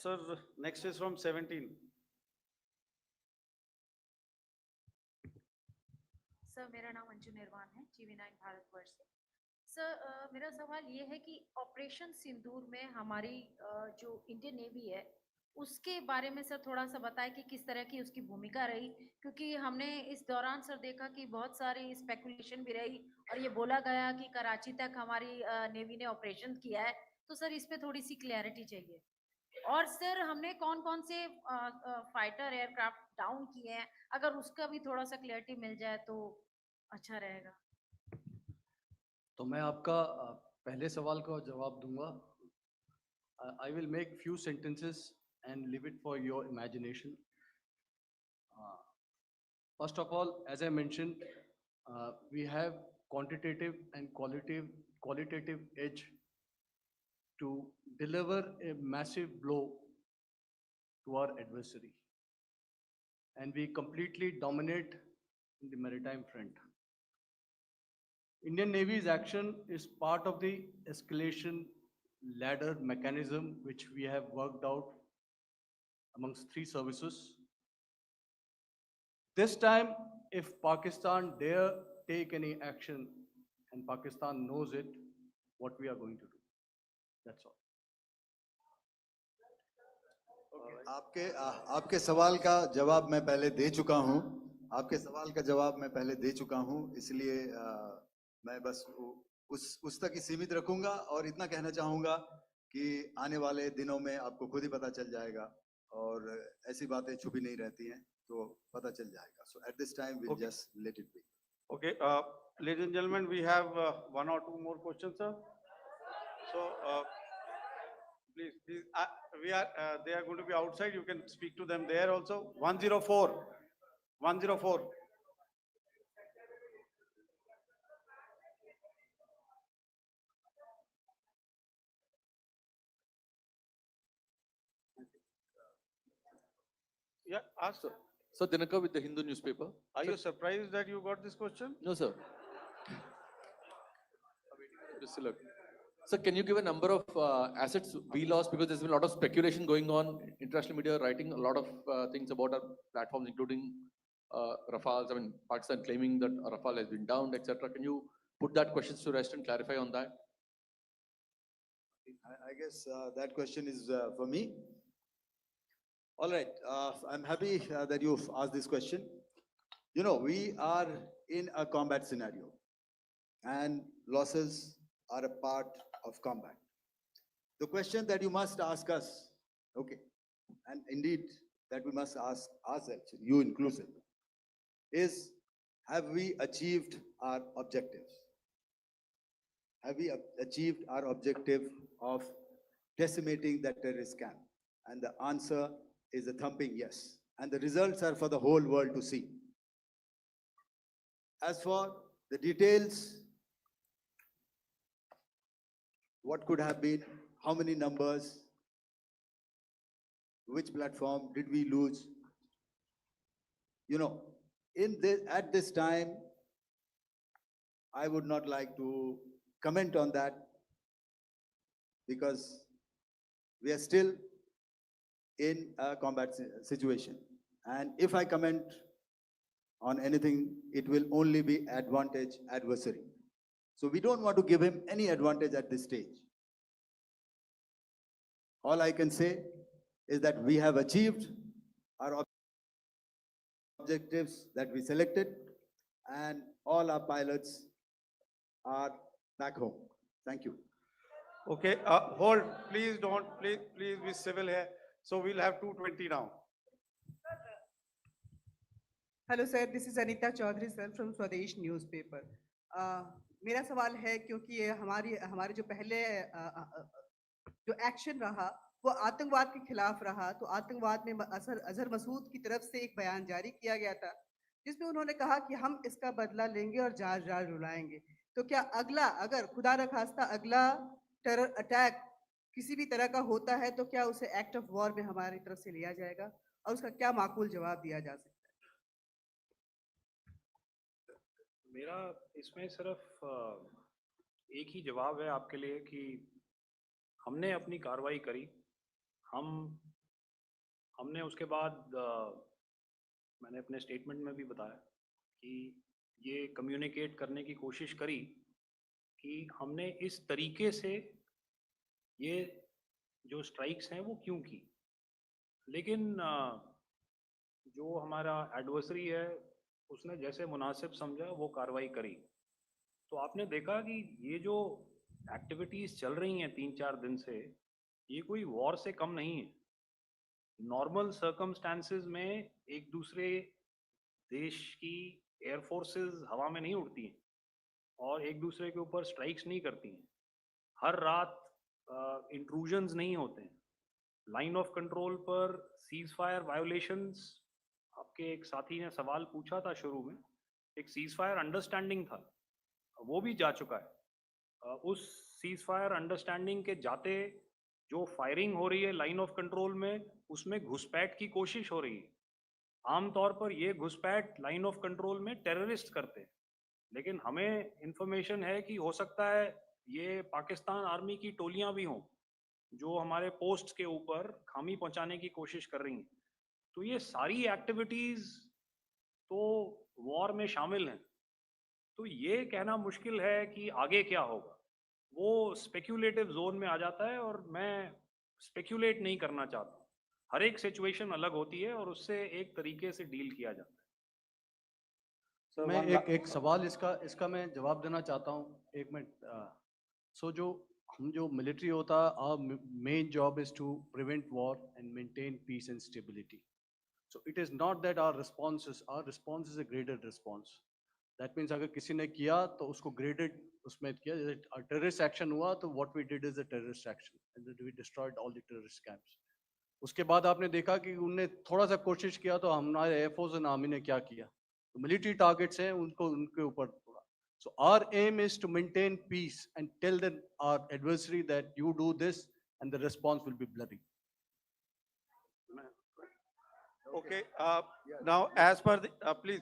Sir, next is from 17. Sir, मेरा नाम अंजू निर्वाण है, GV9 भारतवर्ष से। सर, मेरा सवाल ये है कि ऑपरेशन सिंदूर में हमारी जो इंडियन नेवी है उसके बारे में सर थोड़ा सा बताएं कि किस तरह की उसकी भूमिका रही, क्योंकि हमने इस दौरान सर देखा कि बहुत सारी स्पेकुलेशन भी रही और ये बोला गया कि कराची तक हमारी नेवी ने ऑपरेशन किया है। तो सर इस पे थोड़ी सी क्लैरिटी चाहिए। और सर हमने कौन कौन से फाइटर एयरक्राफ्ट डाउन किए हैं, अगर उसका भी थोड़ा सा क्लैरिटी मिल जाए तो अच्छा रहेगा। तो मैं आपका पहले सवाल का जवाब दूंगा। I will make few sentences and leave it for your imagination. First of all, as I mentioned, we have quantitative and qualitative edge to deliver a massive blow to our adversary. And we completely dominate in the maritime front. Indian Navy's action is part of the escalation ladder mechanism which we have worked out amongst 3 services. This time, if Pakistan dare take any action, and Pakistan knows it, what we are going to do. That's all. आपके सवाल का जवाब मैं पहले दे चुका हूं। आपके सवाल का जवाब मैं पहले दे चुका हूं, इसलिए मैं बस उस तक ही सीमित रखूंगा और इतना कहना चाहूंगा कि आने वाले दिनों में आपको खुद ही पता चल जाएगा और ऐसी बातें छुपी नहीं रहती हैं, तो पता चल जाएगा। So at this time we'll just let it be. Okay, ladies and gentlemen, we have 1 or 2 more questions, sir. So, please, they are going to be outside. You can speak to them there also. 104. 104. Yeah, ask. Sir, Dinakar with the Hindu newspaper. Are Sir, you surprised that you got this question? No, sir. Just look. Sir, can you give a number of assets we lost, because there's been a lot of speculation going on, international media writing a lot of things about our platforms, including Rafales. I mean, Pakistan claiming that Rafale has been downed, etc. Can you put that question to rest and clarify on that? I guess that question is for me. All right, I'm happy that you've asked this question. You know, we are in a combat scenario, and losses are a part of combat. The question that you must ask us, okay, and indeed that we must ask ourselves, you inclusive, is have we achieved our objectives? Have we achieved our objective of decimating that terrorist camp? And the answer is a thumping yes. And the results are for the whole world to see. As for the details, what could have been, how many numbers, which platform did we lose? You know, at this time, I would not like to comment on that, because we are still in a combat situation. And if I comment on anything, it will only be advantage adversary. So we don't want to give him any advantage at this stage. All I can say is that we have achieved our objectives that we selected, and all our pilots are back home. Thank you. Okay, hold. Please don't. Please be civil here. So we'll have 220 now. Hello sir, this is Anita Chaudhary sir from Swadesh newspaper. मेरा सवाल है, क्योंकि ये हमारे जो पहले जो action रहा वो आतंकवाद के खिलाफ रहा, तो आतंकवाद में अजहर मसूद की तरफ से एक बयान जारी किया गया था जिसमें उन्होंने कहा कि हम इसका बदला लेंगे और जाज जाज रुलाएंगे। तो क्या अगला, अगर खुदा न खास्ता अगला टेरर अटैक किसी भी तरह का होता है, तो क्या उसे एक्ट ऑफ वॉर में हमारी तरफ से लिया जाएगा और उसका क्या माकूल जवाब दिया जा सकता है? मेरा इसमें सिर्फ एक ही जवाब है आपके लिए कि हमने अपनी कार्रवाई करी। हमने उसके बाद मैंने अपने स्टेटमेंट में भी बताया कि ये कम्युनिकेट करने की कोशिश करी कि हमने इस तरीके से ये जो स्ट्राइक्स हैं वो क्यों की। लेकिन जो हमारा एडवर्सरी है उसने जैसे मुनासिब समझा वो कार्रवाई करी। तो आपने देखा कि ये जो एक्टिविटीज़ चल रही हैं 3-4 दिन से, ये कोई वॉर से कम नहीं है। नॉर्मल सर्कमस्टांसेस में एक दूसरे देश की एयर फोर्सेस हवा में नहीं उड़ती हैं और एक दूसरे के ऊपर स्ट्राइक्स नहीं करती हैं। हर रात इंट्रूजन्स नहीं होते हैं। लाइन ऑफ कंट्रोल पर सीज फायर वायोलेशंस, आपके एक साथी ने सवाल पूछा था शुरू में, एक सीज फायर अंडरस्टैंडिंग था, वो भी जा चुका है। उस सीज फायर अंडरस्टैंडिंग के जाते जो फायरिंग हो रही है लाइन ऑफ कंट्रोल में, उसमें घुसपैठ की कोशिश हो रही है। आमतौर पर ये घुसपैठ लाइन ऑफ कंट्रोल में टेररिस्ट करते हैं, लेकिन हमें इंफॉर्मेशन है कि हो सकता है ये पाकिस्तान आर्मी की टोलियां भी हों जो हमारे पोस्ट के ऊपर खामी पहुंचाने की कोशिश कर रही हैं। तो ये सारी एक्टिविटीज तो वॉर में शामिल हैं। तो ये कहना मुश्किल है कि आगे क्या होगा, वो स्पेक्यूलेटिव जोन में आ जाता है और मैं स्पेक्यूलेट नहीं करना चाहता। हर एक सिचुएशन अलग होती है और उससे एक तरीके से डील किया जाता है। मैं एक सवाल इसका मैं जवाब देना चाहता हूँ, 1 मिनट। सो जो मिलिट्री होता है, our main job is to prevent war and maintain peace and stability. So it is not that our response is a graded response. That means अगर किसी ने किया तो उसको graded उसमें किया, जैसे terrorist action हुआ तो what we did is a terrorist action and then we destroyed all the terrorist camps. उसके बाद आपने देखा कि उनने थोड़ा सा कोशिश किया तो हमारे एयरफोर्स एंड आर्मी ने क्या किया, तो मिलिट्री टारगेट्स हैं उनको उनके ऊपर थोड़ा. So our aim is to maintain peace and tell our adversary that you do this and the response will be bloody. Okay, now as per the, please,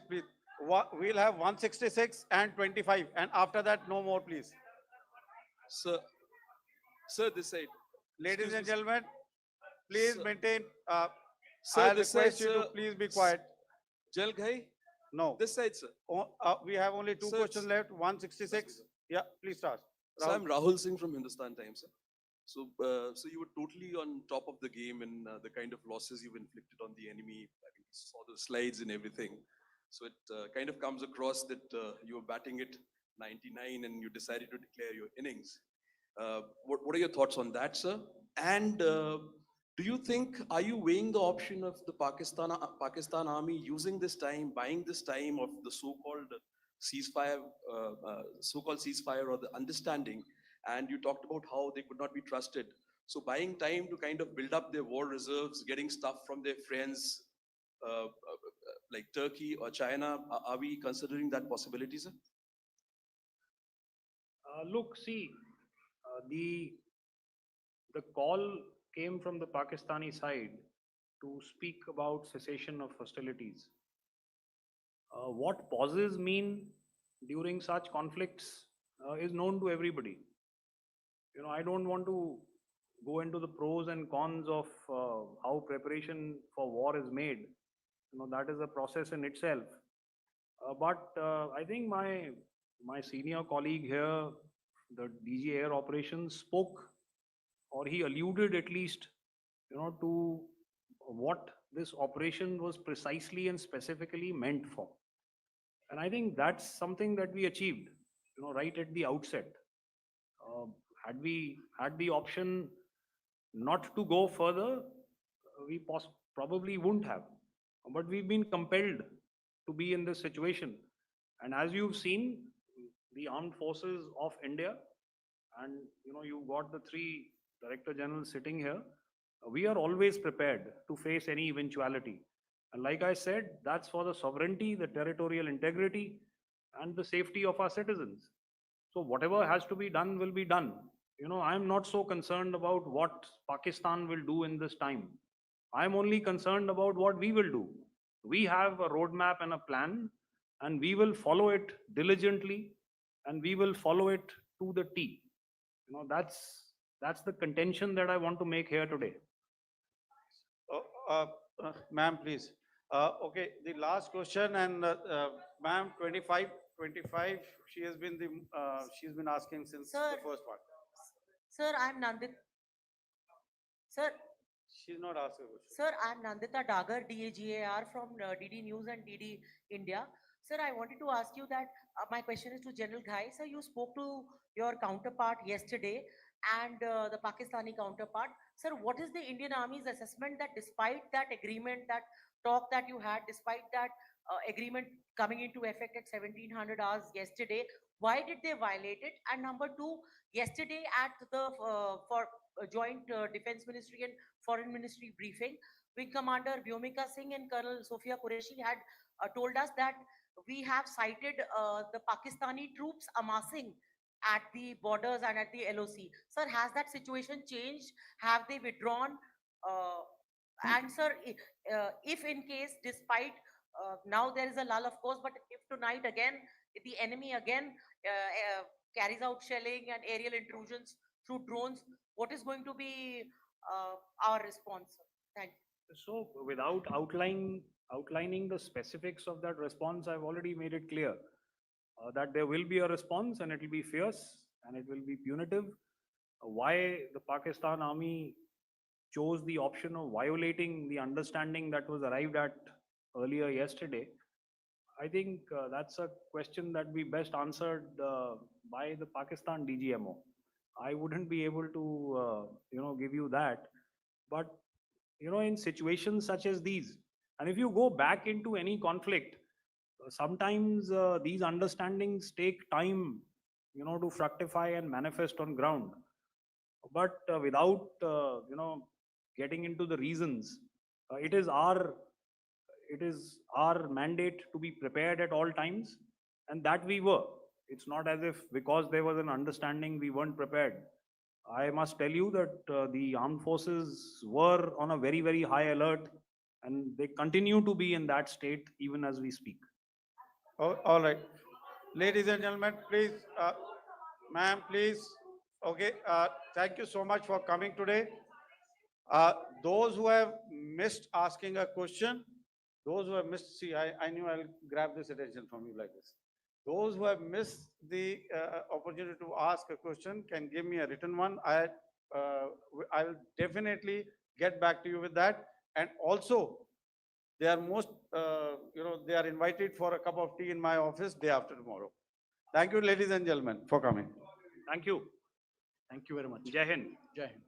we'll have 166 and 25, and after that, no more, please. Sir, this side. Ladies Excuse and me, gentlemen, please Sir. maintain, Sir, I'll this request side, you to sir. please be quiet. Jal Ghai, No, this side, sir. we have only two Sir, questions left, 166. Yeah, please start. So Rahul. I'm Rahul Singh from Hindustan Times, sir. So you were totally on top of the game in the kind of losses you've inflicted on the enemy. I think we saw the slides and everything. So it kind of comes across that you were batting it 99 and you decided to declare your innings. What are your thoughts on that, sir? And do you think, are you weighing the option of the Pakistan army using this time, buying this time of the so-called ceasefire, or the understanding? And you talked about how they could not be trusted. So buying time to kind of build up their war reserves, getting stuff from their friends, like Turkey or China, are we considering that possibility, sir? Look, see, the call came from the Pakistani side to speak about cessation of hostilities. What pauses mean during such conflicts is known to everybody. You know, I don't want to go into the pros and cons of how preparation for war is made. You know, that is a process in itself. But I think my senior colleague here, the DG Air Operations, spoke, or he alluded at least, you know, to what this operation was precisely and specifically meant for. And I think that's something that we achieved, you know, right at the outset. Had we had the option not to go further, we probably wouldn't have. But we've been compelled to be in this situation. And as you've seen, the armed forces of India, and you know, you've got the three Director Generals sitting here, we are always prepared to face any eventuality. And like I said, that's for the sovereignty, the territorial integrity, and the safety of our citizens. So whatever has to be done will be done. You know, I'm not so concerned about what Pakistan will do in this time. I'm only concerned about what we will do. We have a roadmap and a plan, and we will follow it diligently, and we will follow it to the T. You know, that's the contention that I want to make here today. Ma'am, please. Okay, the last question, and ma'am, 25, she has been she's been asking since Sir. the first one. Sir, I'm Nandita. Sir, She's not asking a question. Sir, I'm Nandita Dagar, DAGAR from DD News and DD India. Sir, I wanted to ask you that my question is to General Ghai. Sir, you spoke to your counterpart yesterday and the Pakistani counterpart. Sir, what is the Indian Army's assessment that despite that agreement, that talk that you had, despite that agreement coming into effect at 1700 hours yesterday, why did they violate it? And number two, yesterday at the joint defense ministry and foreign ministry briefing, Wing Commander Vyomika Singh and Colonel Sophia Qureshi had told us that we have cited the Pakistani troops amassing at the borders and at the LOC. Sir, has that situation changed? Have they withdrawn? And sir, if in case, despite now there is a lull, of course, but if tonight again, if the enemy again carries out shelling and aerial intrusions through drones, what is going to be our response? Thank you. So without outlining the specifics of that response, I've already made it clear that there will be a response and it will be fierce and it will be punitive. Why the Pakistan army chose the option of violating the understanding that was arrived at earlier yesterday, I think that's a question that we best answered by the Pakistan DGMO. I wouldn't be able to, you know, give you that. But, you know, in situations such as these, and if you go back into any conflict, sometimes these understandings take time, to fructify and manifest on ground. But without, getting into the reasons, it is our mandate to be prepared at all times, and that we were. It's not as if because there was an understanding we weren't prepared. I must tell you that the armed forces were on a very, very high alert, and they continue to be in that state even as we speak. Oh, all right. Ladies and gentlemen, please, ma'am, please. Okay, thank you so much for coming today. Those who have missed asking a question, those who have missed, see, I knew I'll grab this attention from you like this. Those who have missed the opportunity to ask a question can give me a written one. I'll definitely get back to you with that. And also, they are they are invited for a cup of tea in my office day after tomorrow. Thank you, ladies and gentlemen, for coming. Thank you. Thank you very much. Jai Hind. Jai Hind.